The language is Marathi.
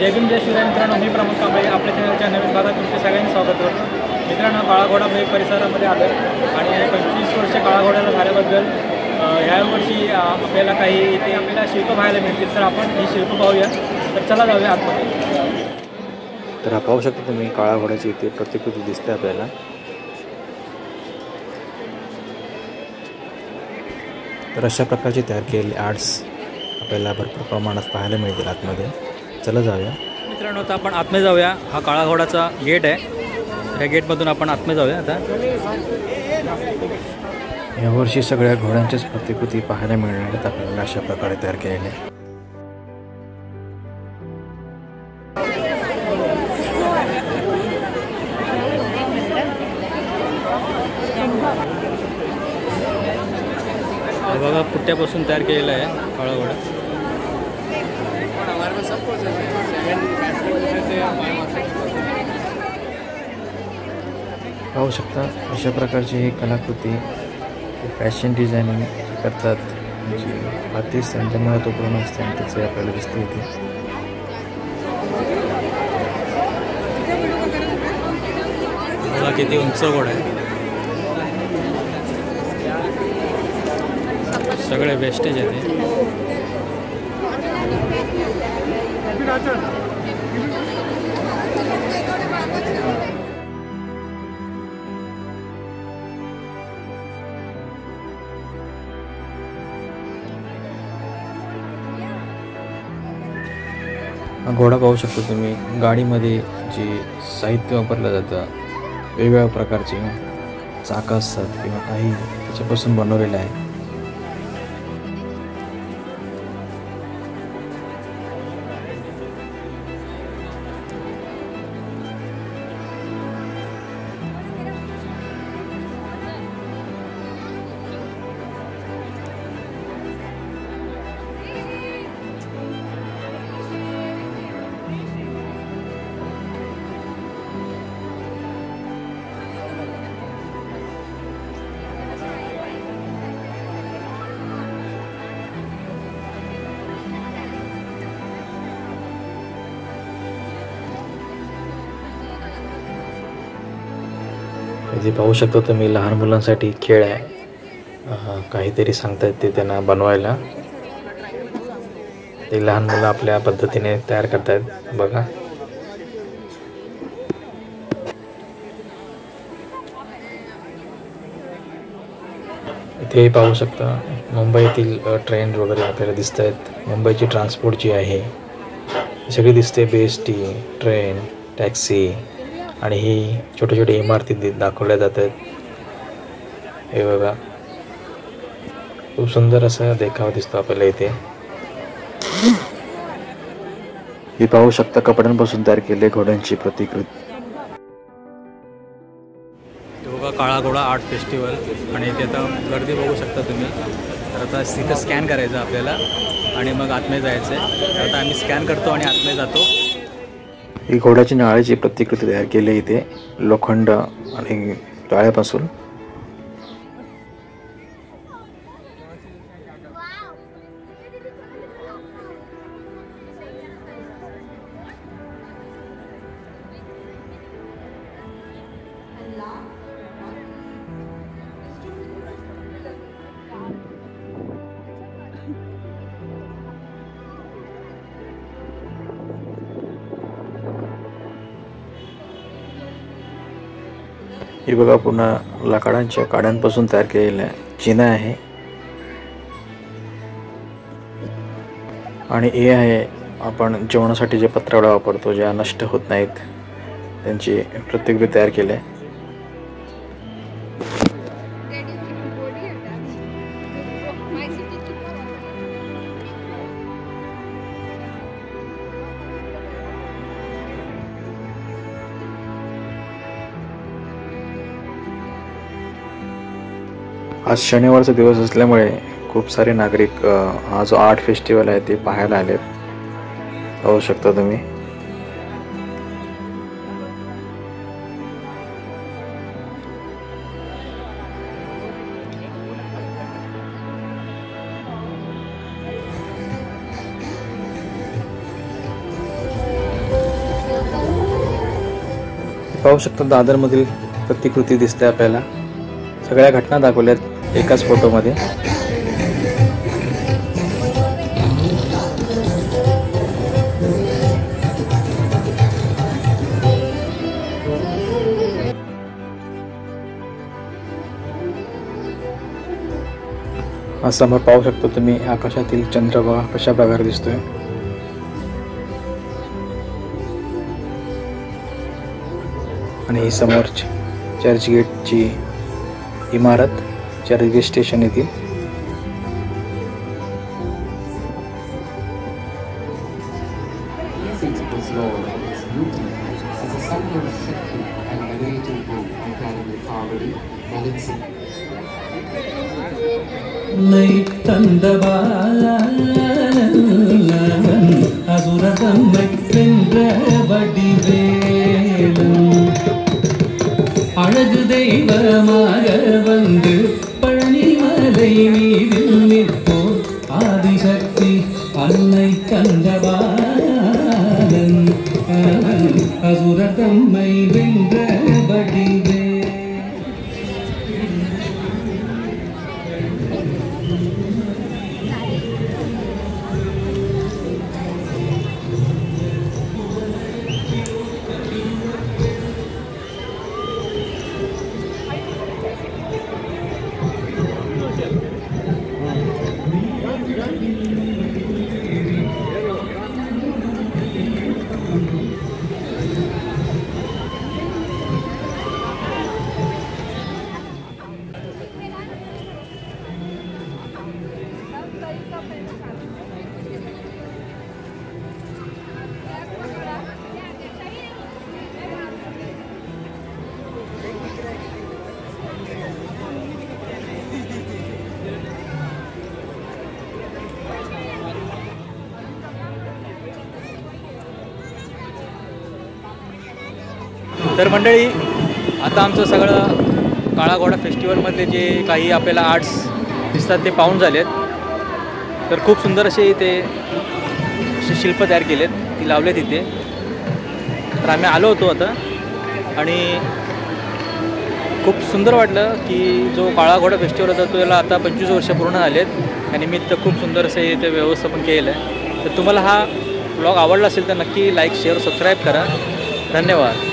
जय भीम जय शिवराय मित्रांनो, मी प्रमोद कांबळे आपल्या चॅनलच्या नवीन भागात तुमचे सगळ्यांनी स्वागत करतो. मित्रांनो, काळा घोडा परिसरामध्ये आलो आणि 25 वर्ष काळा घोड्याला झाल्याबद्दल ह्या वर्षी आपल्याला काही इथे आपल्याला शिल्प पाहायला मिळतील. तर आपण ही शिल्प पाहूया. तर चला जाऊया आतमध्ये. तर पाहू शकता तुम्ही काळा घोड्याची इथे प्रतिकृती दिसते आपल्याला. तर अशा प्रकारचे तयार केलेले आर्ट्स आपल्याला भरपूर प्रमाणात पाहायला मिळतील आतमध्ये. चला जाऊया मित्रांनो, आता आपण आतमध्ये जाऊया. हा काळा घोडाचा गेट आहे. ह्या गेटमधून आपण आतमध्ये जाऊया. आता यावर्षी सगळ्या घोड्यांच्याच प्रतिकृती पाहायला मिळणार आहेत आपल्याला अशा प्रकारे तयार केलेल्या. बघा, पुट्ट्यापासून तयार केलेला आहे काळा घोडा. पाहू शकता अशा प्रकारची ही कलाकृती फॅशन डिझायनिंग करतात, जी अतिशय त्यांच्या महत्त्वपूर्ण असते आणि त्याचे आपल्याला दिसते इथे. बघा किती उंच घोडा आहे. सगळे वेस्टेज आहे ते. घोडा पाहू शकता तुम्ही. गाडीमध्ये जे साहित्य वापरलं जातं, वेगवेगळ्या प्रकारचे चाकं असतात किंवा काही त्याच्यापासून बनवलेलं आहे. इथे पाहू शकता तुम्ही लहान मुलांसाठी खेळ आहे. काहीतरी सांगतायत ते त्यांना बनवायला. ते लहान मुलं आपल्या पद्धतीने तयार करतायत. बघा, इथे पाहू शकता मुंबईतील ट्रेन वगैरे आपल्याला दिसत आहेत. मुंबईची ट्रान्सपोर्ट जी आहे सगळी दिसते. BST ट्रेन, टॅक्सी आणि ही छोटे छोटे इमारती दाखवल्या जात आहेत. हे बघा, खूप सुंदर असा देखावा दिसतो आपल्याला इथे. हे पाहू शकता कपड्यांपासून तयार केले घोड्यांची प्रतिकृती. बघा, काळा घोडा आर्ट फेस्टिवल आणि इथे आता गर्दी बघू शकता तुम्ही. तर आता तिथं स्कॅन करायचं आपल्याला आणि मग आतमध्ये जायचं आहे. तर आता आम्ही स्कॅन करतो आणि आतमध्ये जातो. ही घोड्याची नाळेची प्रतिकृती तयार केली इथे लोखंड आणि टाळ्यापासून. ही बघा, पुन्हा लाकडांच्या काड्यांपासून तयार केलेल्या चिन्ह आहे. आणि हे आहे आपण जेवणासाठी जे पत्रावळ्या वापरतो, ज्या नष्ट होत नाहीत, त्यांची प्रतिकृती तयार केली आहे. आज शनिवारचा दिवस असल्यामुळे खूप सारे नागरिक हा जो आर्ट फेस्टिवल आहे ते पाहायला आलेत. पाहू शकता तुम्ही. पाहू शकता दादरमधील प्रतिकृती दिसते आपल्याला. सगळ्या घटना दाखवल्यात एकाच फोटोमध्ये. समोर पाहू शकता तुम्ही आकाशातील चंद्र बघा कशा प्रकारे दिसतोय. आणि ही समोर चर्चगेटची इमारत, चर्चगेट स्टेशन येथील. அழகு தெய்வமாக வந்து பழனிமலை மீதில் நிற்போர் ஆதிசக்தி அன்னை கந்தபாலன் அசுர தம்மை வென்ற வடிவே. तर मंडळी, आता आमचं सगळं काळा घोडा फेस्टिवलमधले जे काही आपल्याला आर्ट्स दिसतात ते पाहून झालेत. तर खूप सुंदर असे इथे असे शिल्प तयार केलेत, ती लावलेत इथे. तर आम्ही आलो होतो आता आणि खूप सुंदर वाटलं की जो काळा घोडा फेस्टिवल होता तो याला आता 25 वर्ष पूर्ण झालेत. त्यानिमित्त खूप सुंदर असे इथे व्यवस्थापन केलेलं आहे. तर तुम्हाला हा ब्लॉग आवडला असेल तर नक्की लाईक, शेअर, सबस्क्राईब करा. धन्यवाद.